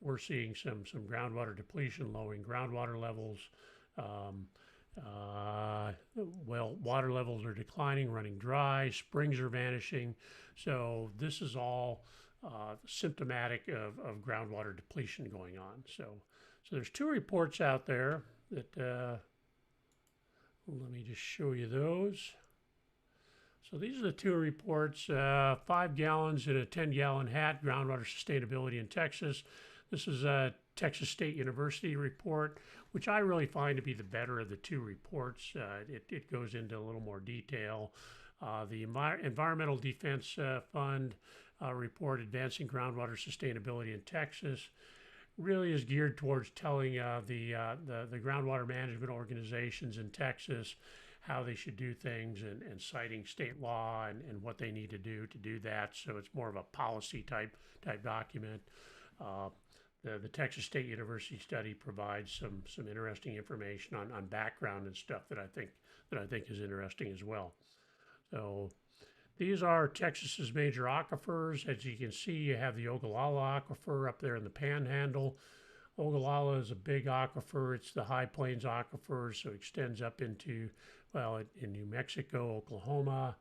we're seeing some groundwater depletion, lowering groundwater levels. Water levels are declining, running dry, springs are vanishing. So this is all symptomatic of groundwater depletion going on. So there's two reports out there that, let me just show you those. So these are the two reports, 5 gallons in a 10-gallon hat, groundwater sustainability in Texas. This is a Texas State University report, which I really find to be the better of the two reports. It goes into a little more detail. The Environmental Defense Fund report, Advancing Groundwater Sustainability in Texas, really is geared towards telling the groundwater management organizations in Texas how they should do things and citing state law and what they need to do that. So it's more of a policy type document. The Texas State University study provides some interesting information on background and stuff that I think is interesting as well. So these are Texas's major aquifers. As you can see, you have the Ogallala Aquifer up there in the Panhandle. Ogallala is a big aquifer. It's the High Plains Aquifer, so it extends up into, in New Mexico, Oklahoma,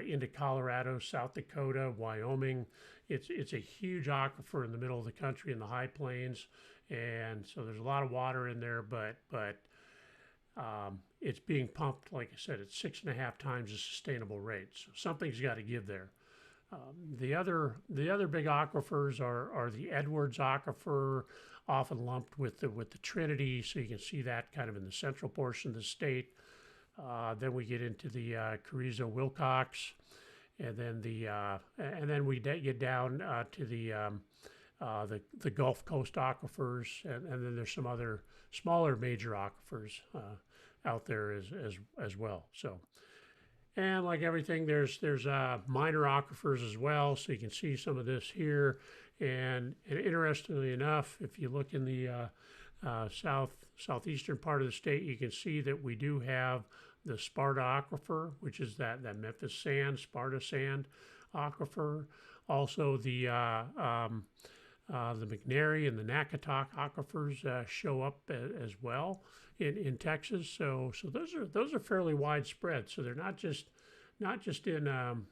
into Colorado, South Dakota, Wyoming. It's a huge aquifer in the middle of the country in the High Plains, and so there's a lot of water in there, but it's being pumped, like I said, at 6.5 times the sustainable rate. So something's got to give there. The other big aquifers are the Edwards Aquifer, often lumped with the Trinity. So you can see that kind of in the central portion of the state. Then we get into the Carrizo-Wilcox, and then we get down to the Gulf Coast aquifers, and then there's some other smaller major aquifers out there as well. So, and like everything, there's minor aquifers as well. So you can see some of this here. And interestingly enough, if you look in the southeastern part of the state, you can see that we do have the Sparta Aquifer, which is that Memphis Sand, Sparta Sand Aquifer. Also the McNary and the Nakitok aquifers show up as well in Texas. So those are fairly widespread. So they're not just in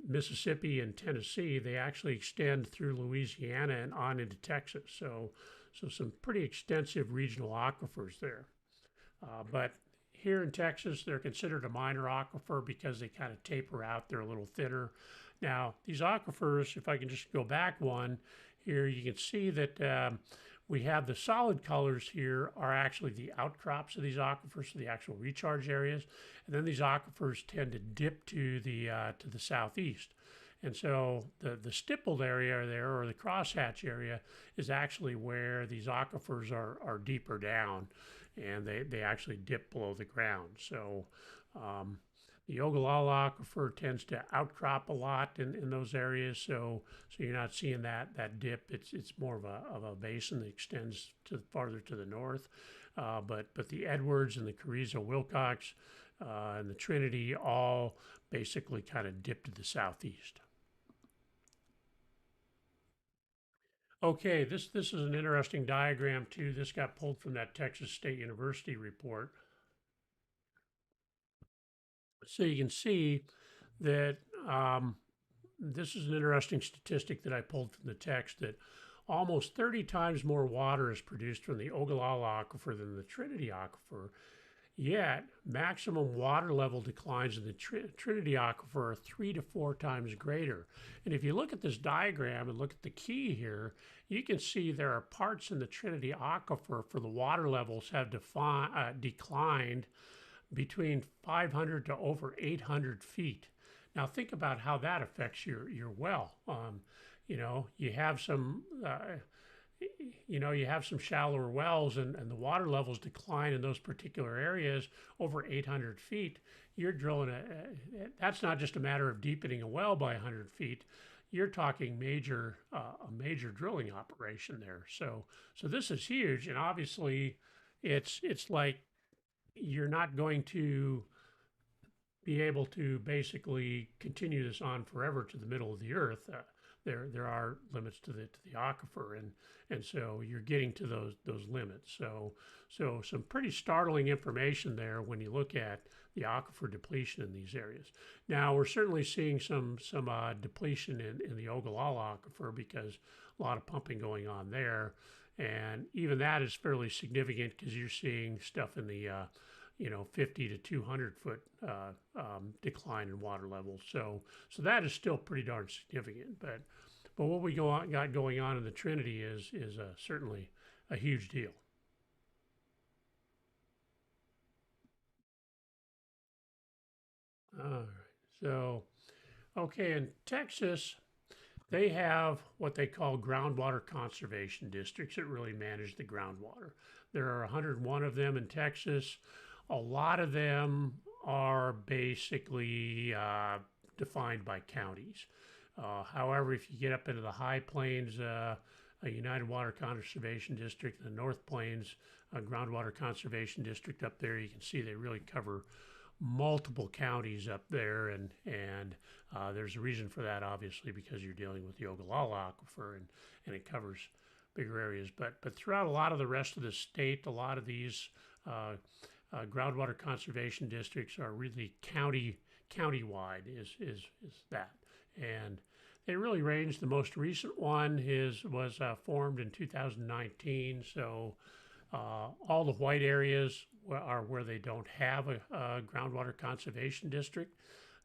Mississippi and Tennessee. They actually extend through Louisiana and on into Texas. So some pretty extensive regional aquifers there. But here in Texas, they're considered a minor aquifer because they kind of taper out. They're a little thinner. Now, these aquifers, if I can just go back one here, you can see that we have the solid colors here are actually the outcrops of these aquifers, so the actual recharge areas. And then these aquifers tend to dip to the southeast. And so the stippled area there, or the crosshatch area, is actually where these aquifers are deeper down, and they actually dip below the ground. So the Ogallala Aquifer tends to outcrop a lot in those areas, so you're not seeing that dip. It's more of a basin that extends farther to the north. But the Edwards and the Carrizo-Wilcox and the Trinity all basically kind of dip to the southeast. Okay, this is an interesting diagram too. This got pulled from that Texas State University report. So you can see that this is an interesting statistic that I pulled from the text, that almost 30 times more water is produced from the Ogallala Aquifer than the Trinity Aquifer. Yet, maximum water level declines in the Trinity Aquifer are 3 to 4 times greater. And if you look at this diagram and look at the key here, you can see there are parts in the Trinity Aquifer for the water levels have declined between 500 to over 800 feet. Now think about how that affects your well. You have some shallower wells, and the water levels decline in those particular areas over 800 feet. You're drilling that's not just a matter of deepening a well by 100 feet. You're talking a major drilling operation there. So this is huge, and obviously it's like you're not going to be able to basically continue this on forever to the middle of the earth. There are limits to the aquifer, and so you're getting to those limits. So some pretty startling information there when you look at the aquifer depletion in these areas. Now we're certainly seeing some depletion in the Ogallala Aquifer because a lot of pumping going on there, and even that is fairly significant because you're seeing stuff in the 50 to 200 foot decline in water levels. So that is still pretty darn significant. But what we got going on in the Trinity is certainly a huge deal. All right. So, okay, in Texas, they have what they call groundwater conservation districts that really manage the groundwater. There are 101 of them in Texas. A lot of them are basically defined by counties. However, if you get up into the High Plains, a United Water Conservation District, and the North Plains, a Groundwater Conservation District up there, you can see they really cover multiple counties up there, and there's a reason for that, obviously, because you're dealing with the Ogallala Aquifer, and it covers bigger areas. But throughout a lot of the rest of the state, a lot of these groundwater conservation districts are really countywide is that, and they really range. The most recent one was formed in 2019, so All the white areas are where they don't have a groundwater conservation district.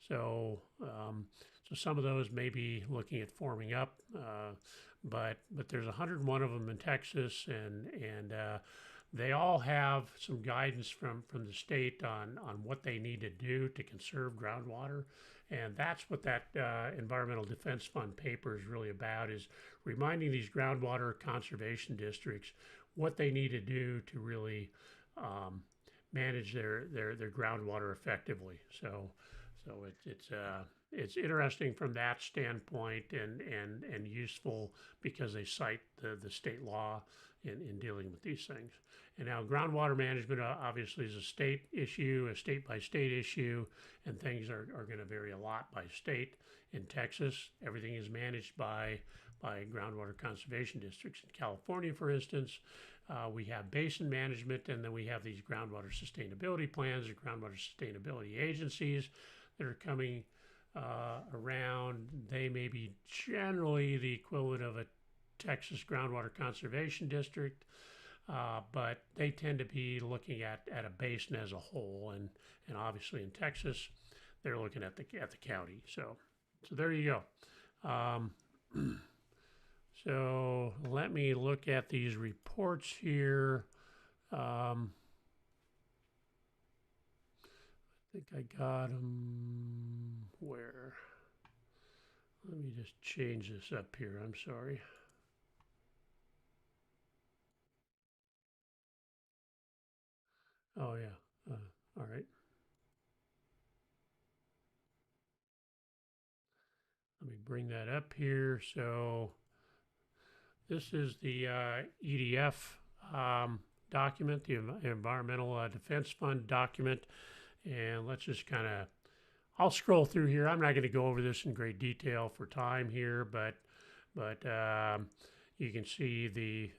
So, so some of those may be looking at forming up, but there's 101 of them in Texas, and they all have some guidance from the state on what they need to do to conserve groundwater. And that's what that Environmental Defense Fund paper is really about, is reminding these groundwater conservation districts what they need to do to really manage their groundwater effectively. So it's interesting from that standpoint, and useful because they cite the state law in dealing with these things. And now groundwater management obviously is a state issue, a state by state issue, and things are going to vary a lot by state. In Texas, everything is managed by groundwater conservation districts. In California, for instance, we have basin management, and then we have these groundwater sustainability plans or groundwater sustainability agencies that are coming around. They may be generally the equivalent of a Texas groundwater conservation district, but they tend to be looking at a basin as a whole, and obviously in Texas, they're looking at the county. So there you go. So let me look at these reports here. I think I got them where? Let me just change this up here. I'm sorry. Oh, yeah. All right. Let me bring that up here. So this is the EDF document, the Environmental Defense Fund document. And let's just kind of, I'll scroll through here. I'm not going to go over this in great detail for time here, but you can see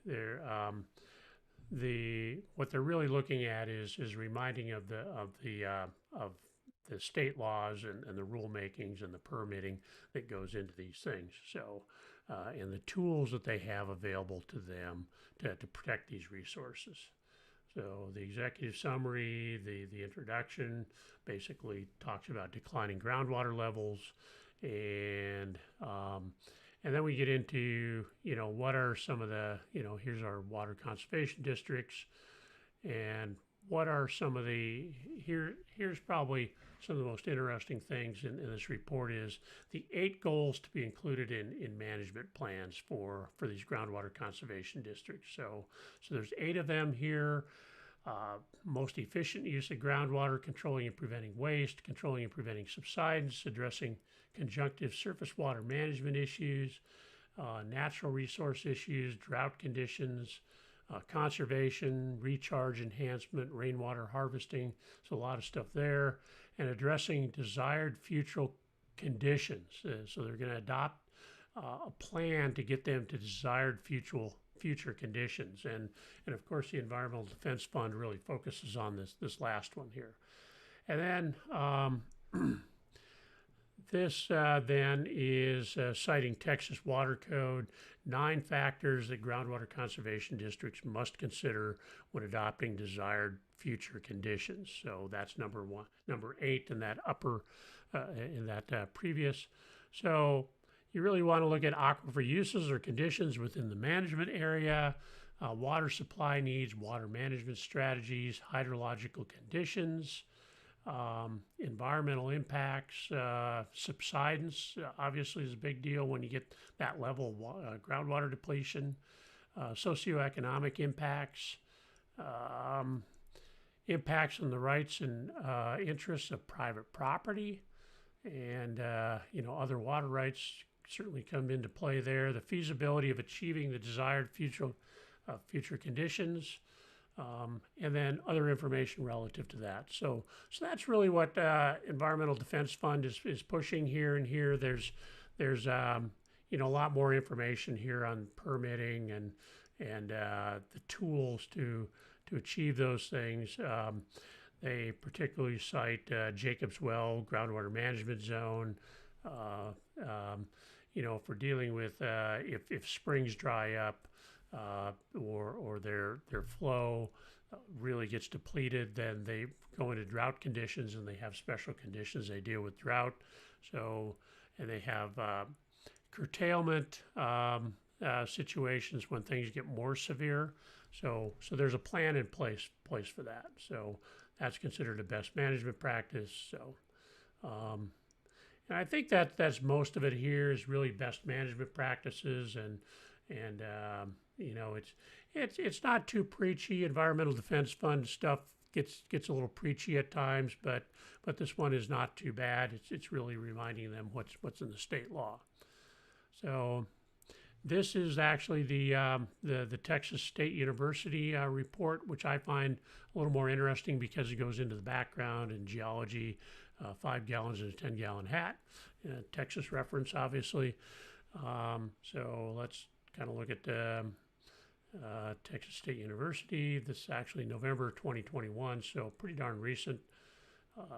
what they're really looking at is reminding of the state laws and the rulemakings and the permitting that goes into these things. So, and the tools that they have available to them to protect these resources. So the executive summary, the introduction, basically talks about declining groundwater levels, and then we get into, what are some of the, here's our water conservation districts, and what are some of the, here's probably some of the most interesting things in this report is the 8 goals to be included in management plans for these groundwater conservation districts. So there's 8 of them here. Most efficient use of groundwater, controlling and preventing waste, controlling and preventing subsidence, addressing conjunctive surface water management issues, natural resource issues, drought conditions, conservation, recharge enhancement, rainwater harvesting. So a lot of stuff there. And addressing desired future conditions. So they're going to adopt a plan to get them to desired future conditions. And of course, the Environmental Defense Fund really focuses on this last one here. And then this then is citing Texas Water Code, 9 factors that groundwater conservation districts must consider when adopting desired future conditions. So that's number 8 in that previous. So you really want to look at aquifer uses or conditions within the management area, water supply needs, water management strategies, hydrological conditions, environmental impacts, subsidence obviously is a big deal when you get that level of groundwater depletion, socioeconomic impacts, impacts on the rights and interests of private property, and other water rights certainly come into play there. The feasibility of achieving the desired future conditions, and then other information relative to that. So that's really what Environmental Defense Fund is pushing here. And here there's a lot more information here on permitting and the tools to achieve those things. They particularly cite Jacob's Well groundwater management zone. For dealing with if springs dry up, or their flow really gets depleted, then they go into drought conditions, and they have special conditions they deal with drought. So, and they have curtailment situations when things get more severe. So there's a plan in place for that. So that's considered a best management practice. So, and I think that's most of it here is really best management practices, and you know, it's not too preachy. Environmental Defense Fund stuff gets a little preachy at times, but this one is not too bad. It's really reminding them what's in the state law. So this is actually the Texas State University report, which I find a little more interesting because it goes into the background and geology, 5 gallons in a 10-gallon hat, Texas reference, obviously. So let's kind of look at Texas State University. This is actually November 2021, so pretty darn recent.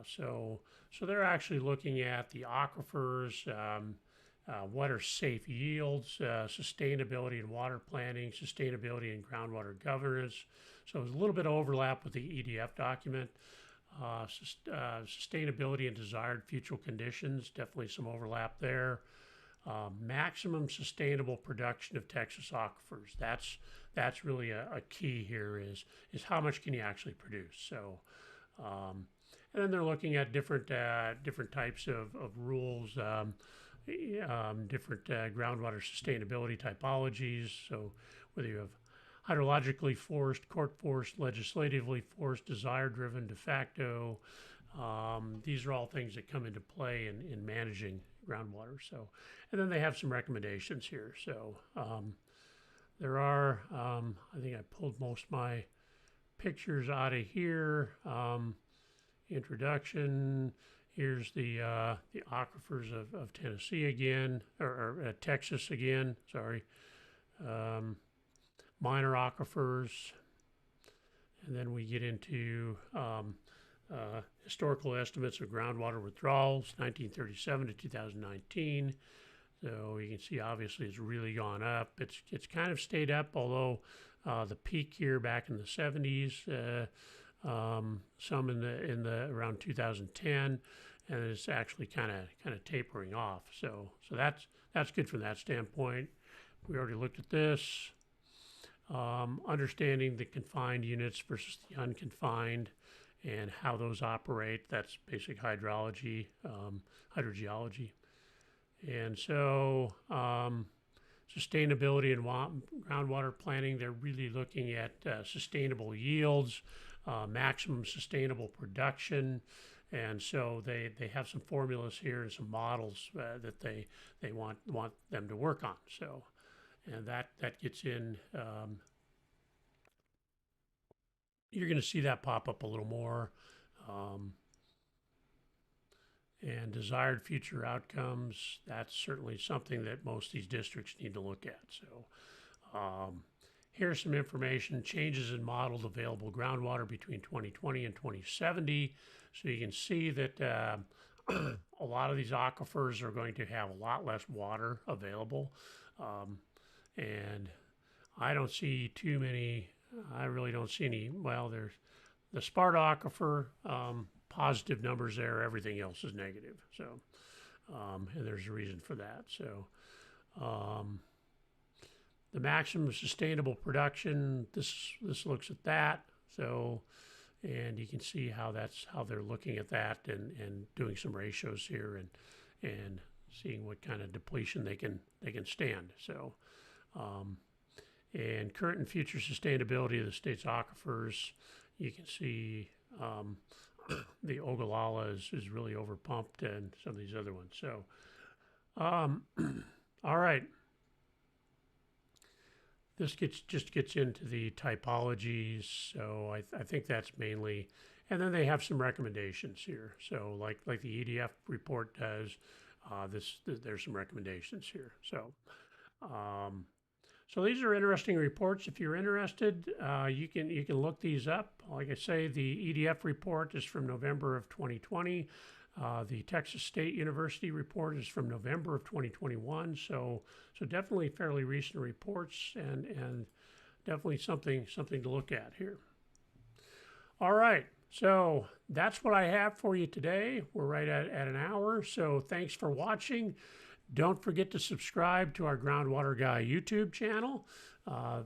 So they're actually looking at the aquifers, what are safe yields, sustainability in water planning, sustainability in groundwater governance. So there's a little bit of overlap with the EDF document. Sustainability and desired future conditions, definitely some overlap there. Maximum sustainable production of Texas aquifers. That's really a key here is how much can you actually produce. So, and then they're looking at different types of rules, different groundwater sustainability typologies. So whether you have hydrologically forced, court forced, legislatively forced, desire driven, de facto, these are all things that come into play in managing groundwater. So, and then they have some recommendations here. So there are, I think I pulled most of my pictures out of here. Introduction. Here's the aquifers of Tennessee again, or Texas again. Sorry. Minor aquifers, and then we get into historical estimates of groundwater withdrawals, 1937 to 2019. So you can see obviously it's really gone up. It's kind of stayed up, although the peak here back in the 70s, some in the around 2010, and it's actually kind of tapering off. So that's good from that standpoint. We already looked at this. Understanding the confined units versus the unconfined and how those operate. That's basic hydrology, hydrogeology. And so sustainability and groundwater planning, they're really looking at sustainable yields, maximum sustainable production. And so they have some formulas here and some models that they want them to work on. So, and that gets in, you're going to see that pop up a little more. And desired future outcomes, that's certainly something that most of these districts need to look at. So here's some information, changes in modeled available groundwater between 2020 and 2070. So you can see that a lot of these aquifers are going to have a lot less water available. And I don't see too many, I really don't see any. Well, there's the Sparta aquifer, positive numbers there, everything else is negative. So, and there's a reason for that. So, the maximum sustainable production, this looks at that. So, and you can see how they're looking at that and doing some ratios here and seeing what kind of depletion they can stand. So, and current and future sustainability of the state's aquifers, you can see the Ogallala is really overpumped and some of these other ones. So, all right. This just gets into the typologies. So I think that's mainly, and then they have some recommendations here. So like the EDF report does, there's some recommendations here. So, so these are interesting reports. If you're interested, you can look these up. Like I say, the EDF report is from November of 2020. The Texas State University report is from November of 2021. So definitely fairly recent reports, and definitely something to look at here. All right, so that's what I have for you today. We're right at an hour, so thanks for watching. Don't forget to subscribe to our Groundwater Guy YouTube channel. I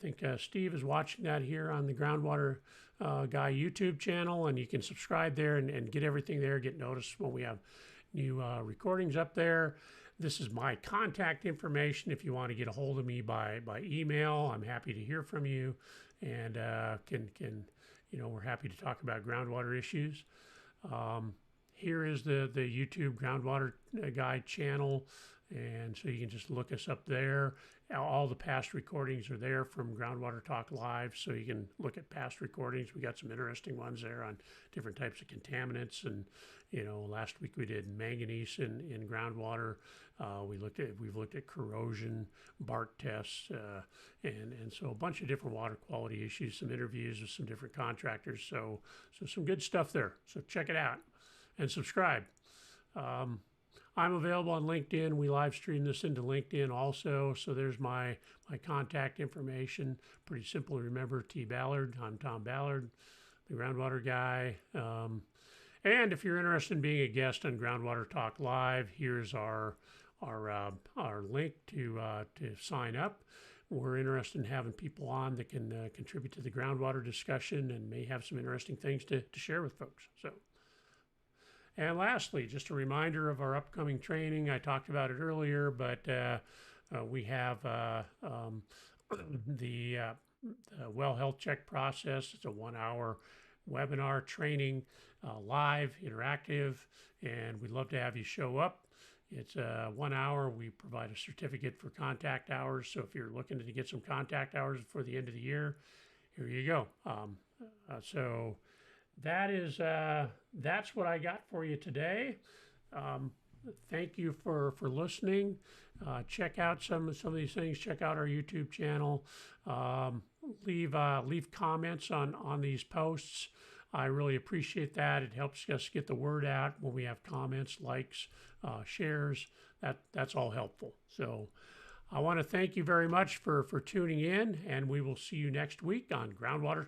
think Steve is watching that here on the Groundwater Guy YouTube channel, and you can subscribe there and get everything there, get notice when we have new recordings up there. This is my contact information if you want to get a hold of me by email. I'm happy to hear from you, and we're happy to talk about groundwater issues. Here is the YouTube Groundwater Guy channel, and so you can just look us up there. All the past recordings are there from Groundwater Talk Live, so you can look at past recordings. We got some interesting ones there on different types of contaminants, and last week we did manganese in groundwater. We've looked at corrosion, BART tests, and so a bunch of different water quality issues. Some interviews with some different contractors. So some good stuff there. So check it out and subscribe. I'm available on LinkedIn. We live stream this into LinkedIn also. So there's my contact information. Pretty simple to remember. T. Ballard. I'm Tom Ballard, the Groundwater Guy. And if you're interested in being a guest on Groundwater Talk Live, here's our link to sign up. We're interested in having people on that can contribute to the groundwater discussion and may have some interesting things to share with folks. And lastly, just a reminder of our upcoming training. I talked about it earlier, but we have the well health check process. It's a 1-hour webinar training, live, interactive, and we'd love to have you show up. It's 1 hour. We provide a certificate for contact hours. So if you're looking to get some contact hours before the end of the year, here you go. So that's what I got for you today. Thank you for listening. Check out some of these things. Check out our YouTube channel. Leave comments on these posts. I really appreciate that. It helps us get the word out when we have comments, likes, shares. That's all helpful. So I want to thank you very much for tuning in, and we will see you next week on Groundwater